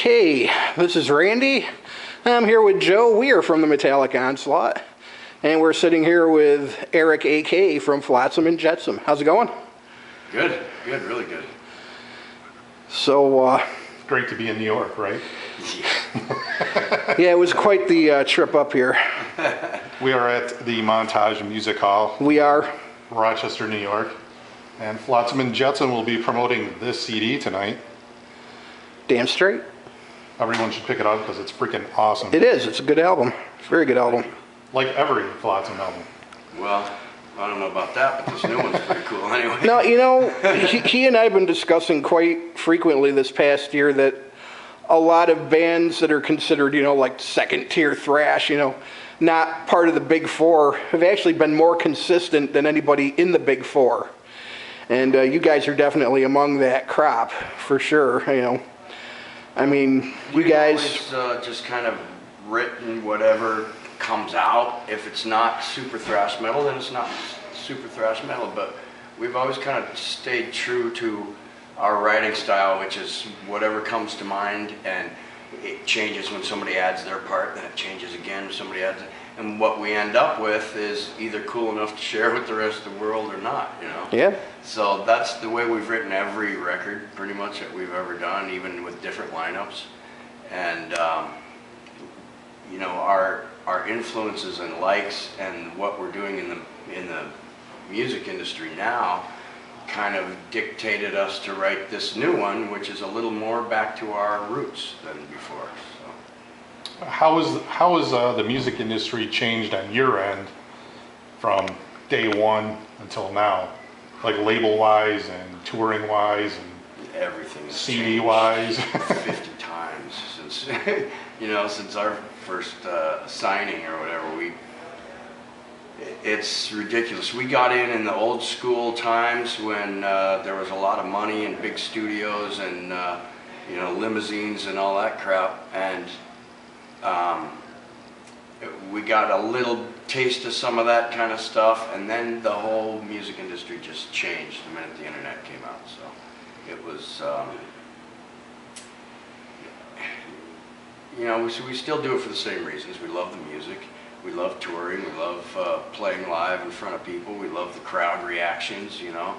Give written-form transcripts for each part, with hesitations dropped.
Okay, this is Randy. I'm here with Joe. We are from the Metallic Onslaught. And we're sitting here with Eric A.K. from Flotsam Jetsam. How's it going? Good, really good. So, great to be in New York, right? yeah, it was quite the trip up here. We are at the Montage Music Hall. We are. Rochester, New York. And Flotsam Jetsam will be promoting this CD tonight. Damn straight. Everyone should pick it up because it's freaking awesome. It is. It's a good album. It's a very good album. Like every Flotsam album. Well, I don't know about that, but this new one's pretty cool anyway. No, you know, he and I have been discussing quite frequently this past year that a lot of bands that are considered, you know, like second-tier thrash, you know, not part of the Big Four, have actually been more consistent than anybody in the Big Four. And you guys are definitely among that crop, for sure, you know. I mean, you guys... just kind of written whatever comes out. If it's not super thrash metal, then it's not super thrash metal. But we've always kind of stayed true to our writing style, which is whatever comes to mind, and it changes when somebody adds their part, then it changes again when somebody adds it. And what we end up with is either cool enough to share with the rest of the world or not, you know? Yeah. So that's the way we've written every record, pretty much, that we've ever done, even with different lineups. And, you know, our influences and likes and what we're doing in the music industry now kind of dictated us to write this new one, which is a little more back to our roots than before. How has the music industry changed on your end from day one until now? Like label-wise and touring-wise and everything CD-wise? 50 times since, you know, since our first signing or whatever. It's ridiculous. We got in the old school times when there was a lot of money and big studios and you know, limousines and all that crap, and we got a little taste of some of that kind of stuff, and then the whole music industry just changed the minute the internet came out. So it was, you know, we still do it for the same reasons. We love the music, we love touring, we love playing live in front of people, we love the crowd reactions, you know.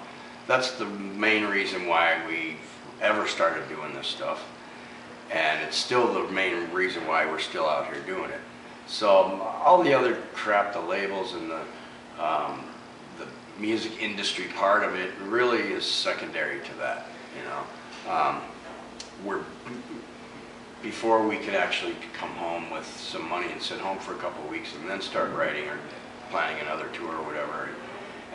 That's the main reason why we ever started doing this stuff. And it's still the main reason why we're still out here doing it. So all the other crap, the labels and the music industry part of it really is secondary to that, you know. Before we could actually come home with some money and sit home for a couple of weeks and then start writing or planning another tour or whatever.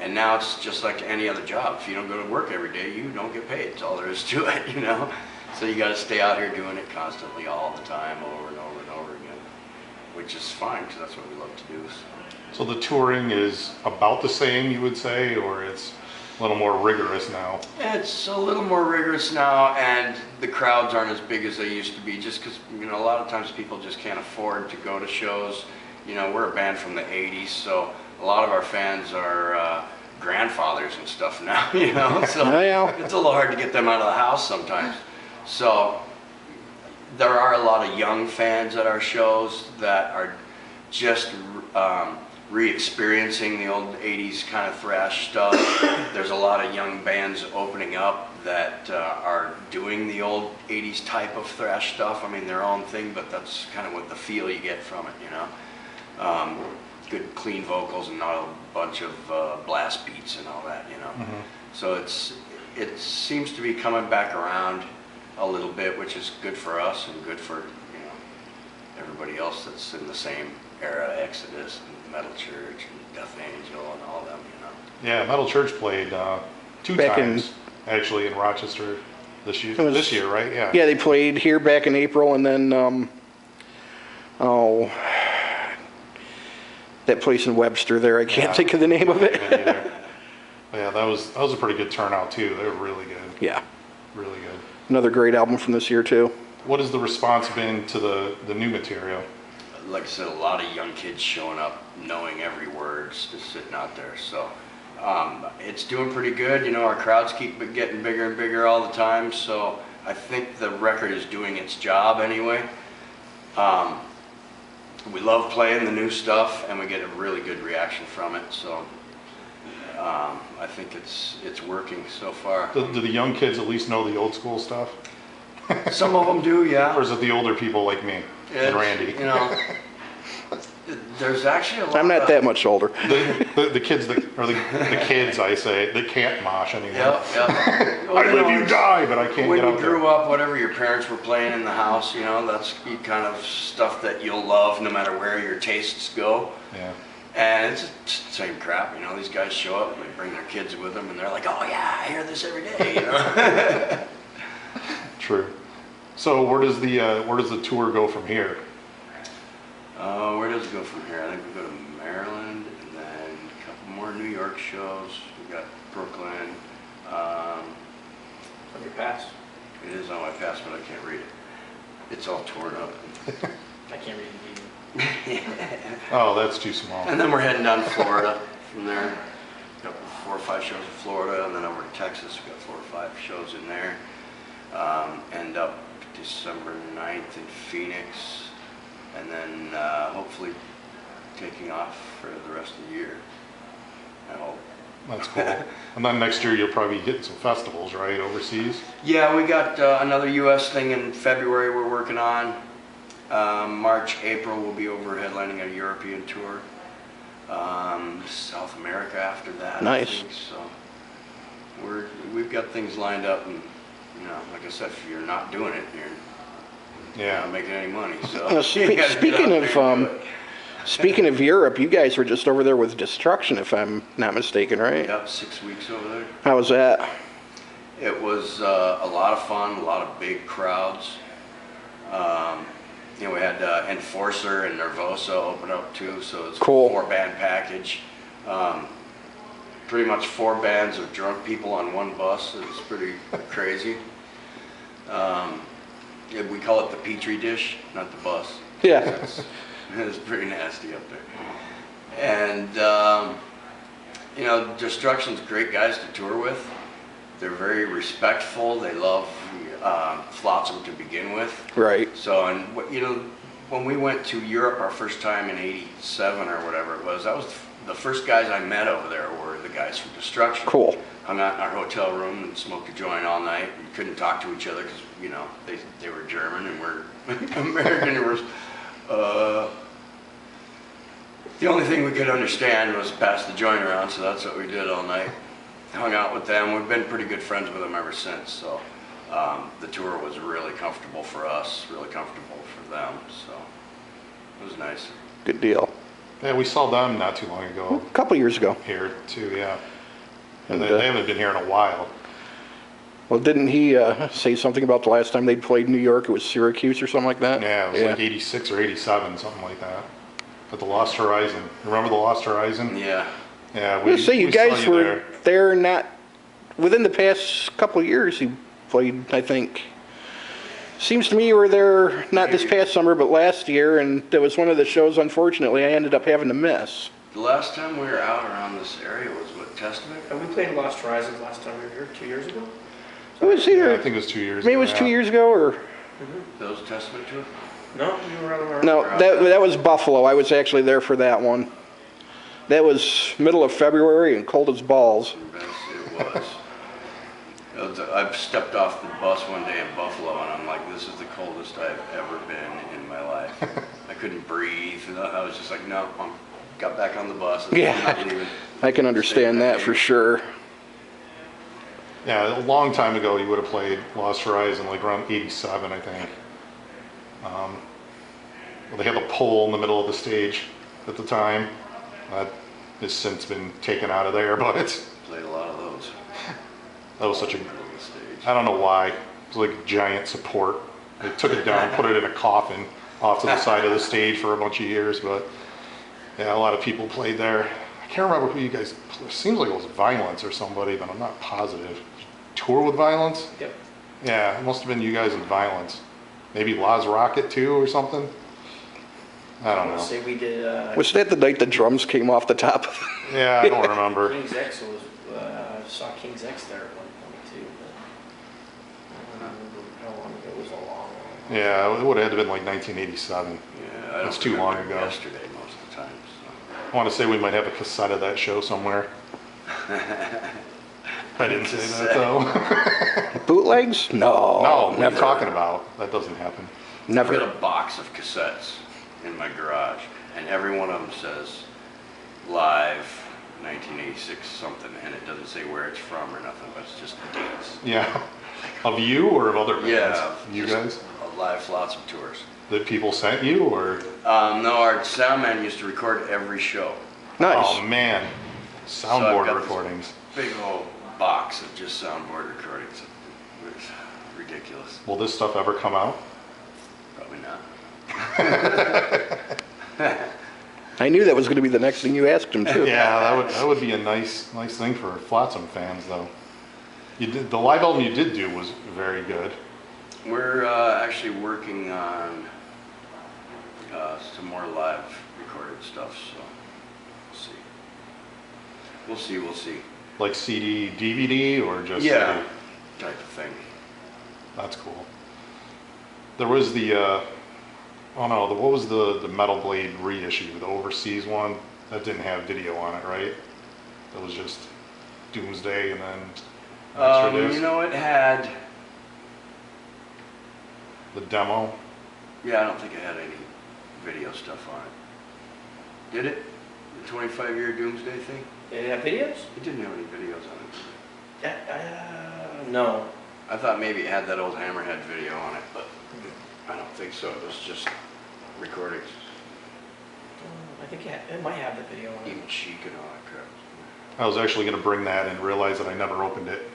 And now it's just like any other job. If you don't go to work every day, you don't get paid. That's all there is to it, you know. So you got to stay out here doing it constantly, all the time, over and over and over again, which is fine because that's what we love to do. So the touring is about the same, you would say, or it's a little more rigorous now? It's a little more rigorous now, and the crowds aren't as big as they used to be, just because, you know, a lot of times people just can't afford to go to shows. You know, we're a band from the 80s, so a lot of our fans are grandfathers and stuff now, you know, so it's a little hard to get them out of the house sometimes. So there are a lot of young fans at our shows that are just re-experiencing the old 80s kind of thrash stuff. There's a lot of young bands opening up that are doing the old 80s type of thrash stuff. I mean, their own thing, but that's kind of what the feel you get from it, you know. Good clean vocals and not a bunch of blast beats and all that, you know. Mm-hmm. So it seems to be coming back around a little bit, which is good for us and good for, you know, everybody else that's in the same era, Exodus and Metal Church and Death Angel and all them, you know. Yeah, Metal Church played two times actually in Rochester this year, right? Yeah. Yeah, they played here back in April, and then that place in Webster there, I can't think of the name of it. Yeah, that was a pretty good turnout too. They were really good. Yeah. Really good. Another great album from this year too. What has the response been to the new material? Like I said, a lot of young kids showing up, knowing every word, just sitting out there. So it's doing pretty good. You know, our crowds keep getting bigger and bigger all the time. So I think the record is doing its job anyway. We love playing the new stuff, and we get a really good reaction from it. So I think it's working so far. Do the young kids at least know the old school stuff? Some of them do, yeah. Or is it the older people like me and Randy? You know, there's actually a lot. I'm not that much older. The kids that, or the kids, I say, they can't mosh anymore. Yep. Well, I live, you die, but I can't when get you out grew there. up, whatever your parents were playing in the house, you know, that's the kind of stuff that you'll love no matter where your tastes go. Yeah. And it's the same crap, you know, these guys show up and they bring their kids with them and they're like, oh yeah, I hear this every day, you know. True. So where does the tour go from here? Where does it go from here? I think we go to Maryland and then a couple more New York shows. We got Brooklyn. On your pass. It is on my pass, but I can't read it. It's all torn up. I can't read it either. Oh, that's too small. And then we're heading down to Florida from there. Got 4 or 5 shows in Florida, and then over to Texas. We got 4 or 5 shows in there. End up December 9th in Phoenix, and then hopefully taking off for the rest of the year. I hope. That's cool. And then next year you'll probably be hitting some festivals, right, overseas? Yeah, we got another U.S. thing in February we're working on. March, April we'll be over headlining a European tour. South America after that. Nice. I think. So we've got things lined up, and you know, like I said, if you're not doing it, you're not making any money. So you gotta get out there and do it. Speaking of Europe, you guys were just over there with Destruction, if I'm not mistaken, right? Yep, 6 weeks over there. How was that? It was a lot of fun, a lot of big crowds. You know, we had Enforcer and Nervosa open up too, so it's Cool. a 4-band package. Pretty much 4 bands of drunk people on one bus. It's pretty crazy. Yeah, we call it the Petri dish, not the bus. Yeah. It's pretty nasty up there. And, you know, Destruction's great guys to tour with. They're very respectful. They love Flotsam to begin with. Right. So, and you know, when we went to Europe our first time in '87 or whatever it was, that was the first guys I met over there were the guys from Destruction. Cool. Hung out in our hotel room and smoked a joint all night. We couldn't talk to each other because, you know, they were German and we're American. And the only thing we could understand was pass the joint around, so that's what we did all night. Hung out with them. We've been pretty good friends with them ever since. So the tour was really comfortable for us, really comfortable for them. So it was nice. Good deal. Yeah, we saw them not too long ago A couple years ago. here too, yeah. And And, they haven't been here in a while. Well, didn't he say something about the last time they played New York? It was Syracuse or something like that? Yeah, it was like 86 or 87, something like that. At the Lost Horizon. Remember the Lost Horizon? Yeah. Yeah, I say you we guys saw you were there not within the past couple of years. You played, I think. Seems to me you were there not this past summer, but last year, and it was one of the shows. Unfortunately, I ended up having to miss. The last time we were out around this area was what, Testament? And we played Lost Horizons last time we were here 2 years ago. It was Yeah, either I think it was 2 years maybe it ago, was yeah. 2 years ago, or Those Testament tour? No, you were out on our no, that was Buffalo. I was actually there for that one. That was middle of February and cold as balls. Yes, it was. I've stepped off the bus one day in Buffalo and I'm like, this is the coldest I've ever been in my life. I couldn't breathe. And I was just like, no, got back on the bus. I'm not leaving. Yeah, I can understand that for sure. Yeah, a long time ago you would have played Lost Horizon, like around 87, I think. Well, they had the pole in the middle of the stage at the time. That has since been taken out of there, but Played a lot of those. that was such a, Middle of the stage. I don't know why. It was like a giant support. They took it down, put it in a coffin off to the side of the stage for a bunch of years, but yeah, a lot of people played there. I can't remember who you guys, it seems like it was Violence or somebody, but I'm not positive. Tour with Violence? Yep. Yeah, it must have been you guys and Violence. Maybe Laz Rocket too or something? I don't know. Say we did Was that the night the drums came off the top? Yeah, I don't remember. King's X. Saw King's X there at one point too. But, I Yeah, it would have had to been like 1987. Yeah, I That's don't too long remember ago. yesterday most of the time. I want to say we might have a cassette of that show somewhere. I didn't say that though. Bootlegs? No. No, what are you never. talking about? That doesn't happen. I've got Never. a box of cassettes in my garage, and every one of them says live 1986 something, and it doesn't say where it's from or nothing, but it's just the dates. Yeah. Of you or of other bands? Yeah, You just guys? live Flotsam tours. That people sent you or? No, our sound man used to record every show. Nice. Oh man. So I've Soundboard got this recordings. Big old box of just soundboard recordings. It was ridiculous. Will this stuff ever come out? Probably not. I knew that was going to be the next thing you asked him too. Yeah, that would be a nice thing for Flotsam fans though. The live album you did do was very good. We're actually working on some more live recorded stuff, so we'll see. We'll see. Like CD, DVD, or just Yeah, CD? type of thing. That's cool. There was what was the Metal Blade reissue, the overseas one? That didn't have video on it, right? That was just Doomsday and then extra disc. You know, it had. The demo. Yeah, I don't think it had any video stuff on it. Did it? The 25-year Doomsday thing? Did it have videos? It didn't have any videos on it. No. I thought maybe it had that old Hammerhead video on it, but I don't think so. It was just recordings. I think it might have the video on it. Even Chic and all that crap. I was actually going to bring that and realize that I never opened it.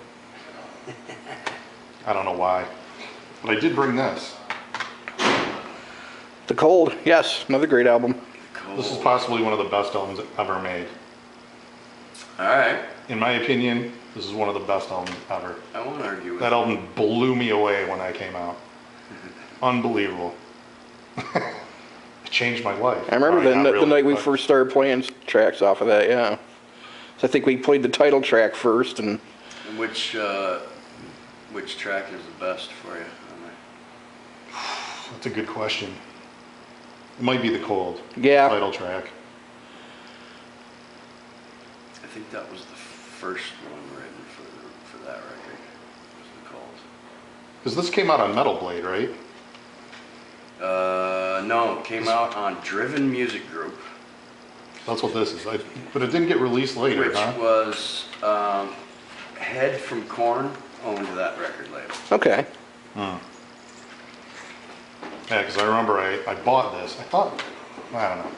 I don't know why. But I did bring this. The Cold, yes, another great album. Cool. This is possibly one of the best albums ever made. All right. In my opinion, this is one of the best albums ever. I won't argue with That you. album blew me away when I came out. Unbelievable. It changed my life. I remember Probably not the really, night we but- first started playing tracks off of that, yeah. So I think we played the title track first, and And which track is the best for you? That's a good question. It might be The Cold. Yeah. Title track. I think that was the first one written for that record. Was the Cold. Because this came out on Metal Blade, right? No, it came out on Driven Music Group, That's what this is. But it didn't get released later, which huh? was Head from Korn owned that record label. okay. Yeah, because I remember I bought this. I thought, I don't know,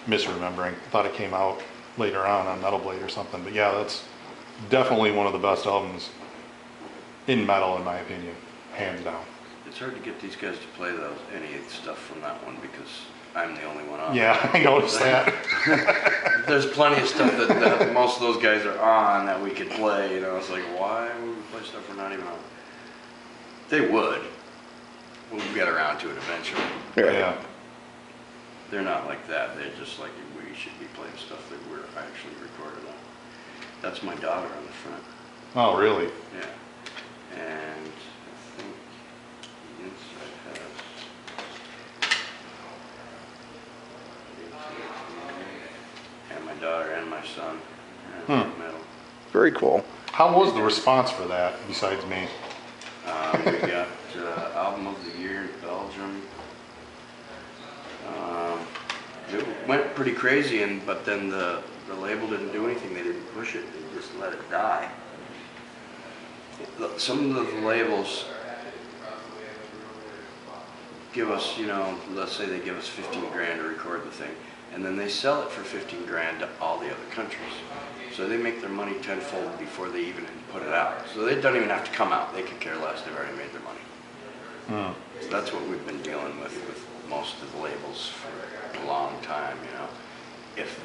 misremembering. I thought it came out later on Metal Blade or something. But yeah, that's definitely one of the best albums in metal, in my opinion, hands down. It's hard to get these guys to play any stuff from that one because I'm the only one on. Yeah, I noticed that. There's plenty of stuff that most of those guys are on that we could play. You know, it's like, why would we play stuff we're not even on? They would. We'll get around to it eventually. Yeah. They're not like that. They're just like, we should be playing stuff that we're actually recorded on. That's my daughter on the front. Oh, really? Yeah. And I think the inside has and my daughter and my son. And metal. Very cool. How was the response for that, besides me? We got Album of the Year in Belgium. It went pretty crazy, but then the label didn't do anything. They didn't push it. They just let it die. Some of the labels give us, you know, let's say they give us 15 grand to record the thing, and then they sell it for 15 grand to all the other countries. So they make their money tenfold before they even put it out. So they don't even have to come out. They could care less. They've already made their money. So that's what we've been dealing with most of the labels for a long time, you know. If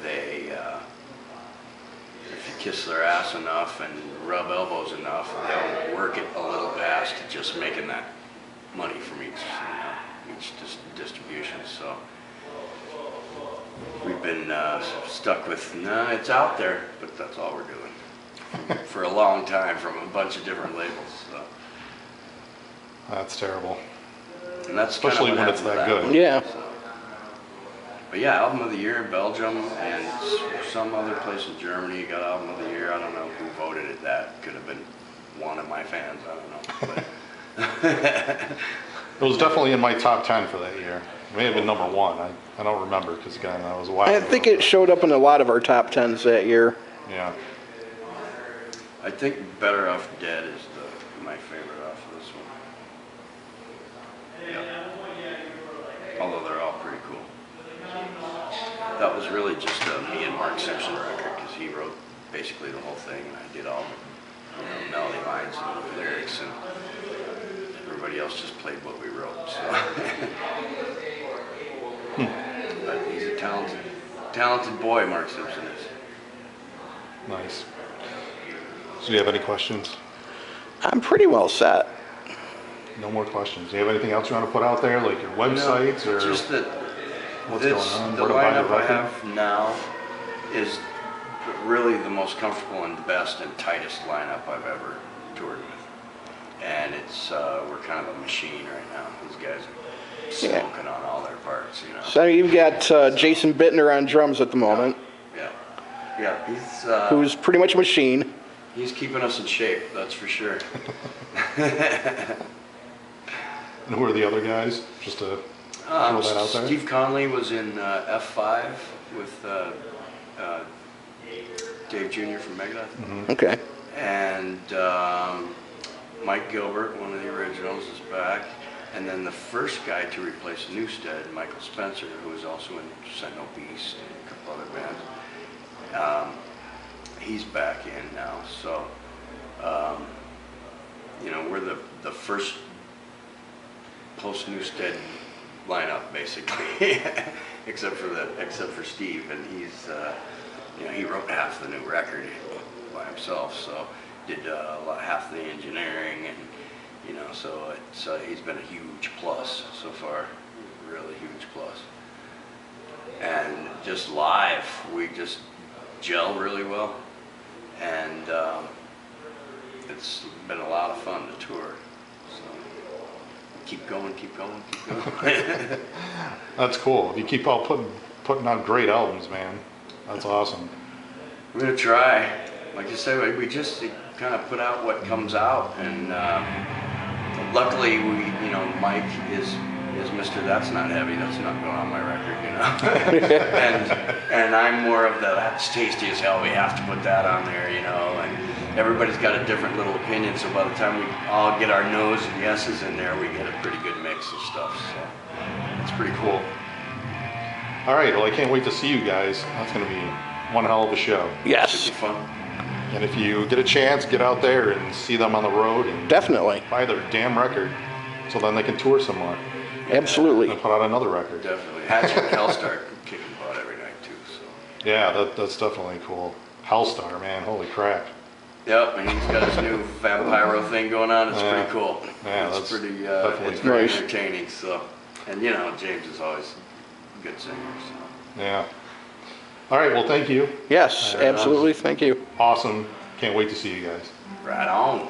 you kiss their ass enough and rub elbows enough, they'll work it a little past just making that money from each distribution. So we've been stuck with, nah, it's out there, but that's all we're doing for a long time from a bunch of different labels. So. That's terrible. And that's Especially kinda when what it's happened that with good. one. Yeah. So. But yeah, album of the year, Belgium, and some other place in Germany got album of the year. I don't know who voted it. That could have been one of my fans. I don't know. But It was definitely in my top 10 for that year. It may have been number 1. I don't remember because again, that was a while I ago. think it showed up in a lot of our top 10s that year. Yeah. I think Better Off Dead is my favorite off of this one. Yeah. Although they're all pretty cool. That was really just a me and Mark Simpson record because he wrote basically the whole thing and I did all the melody lines and lyrics and everybody else just played what we wrote. So. But he's a talented boy, Mark Simpson is. Nice. So do you have any questions? I'm pretty well set. No more questions. Do you have anything else you want to put out there, like your websites or Just that what's this, going on? the Where to buy the lineup I record? have now is really the most comfortable and best and tightest lineup I've ever toured with. And it's we're kind of a machine right now. These guys are smoking on all their parts, you know. So you've got Jason Bittner on drums at the moment, Yeah, he's who's pretty much a machine. he's keeping us in shape, that's for sure. And who are the other guys? Just to throw that out there. Steve Conley was in F5 with Dave Jr. from Megadeth. Okay. And Mike Gilbert, one of the originals, is back. And then the first guy to replace Newstead, Michael Spencer, who was also in Sentinel Beast and a couple other bands, he's back in now. So, you know, we're the first post-Newstead lineup, basically, except for Steve, and he's, you know, he wrote half the new record by himself, so did half the engineering, and you know, so it's he's been a huge plus so far, really huge plus. And just live, we just gel really well, and it's been a lot of fun to tour. So keep going, keep going, keep going. That's cool. If you keep all putting out great albums, man, that's awesome. We're gonna try. Like you said, we just kind of put out what comes out, and luckily, you know, Mike is Mr. That's Not Heavy. That's not going on my record, you know. and I'm more of that's tasty as hell. We have to put that on there, you know. And everybody's got a different little opinion. So by the time we all get our no's and yeses in there, we get a pretty good mix of stuff. So it's pretty cool. All right, well, I can't wait to see you guys. That's going to be one hell of a show. Yes, Should be fun. And if you get a chance, get out there and see them on the road and definitely. buy their damn record so then they can tour some more Absolutely. and put out another record. Definitely. Hatchet and Hellstar kicking butt every night too. So. Yeah, that's definitely cool. Hellstar, man, holy crap. Yep, and he's got his new Vampiro thing going on. It's Yeah. pretty cool. Yeah, it's that's pretty. definitely It's very nice. entertaining. So, and you know, James is always a good singer. So. Yeah. All right, well, thank you. Yes, absolutely. Thank you. Awesome. Can't wait to see you guys. Right on.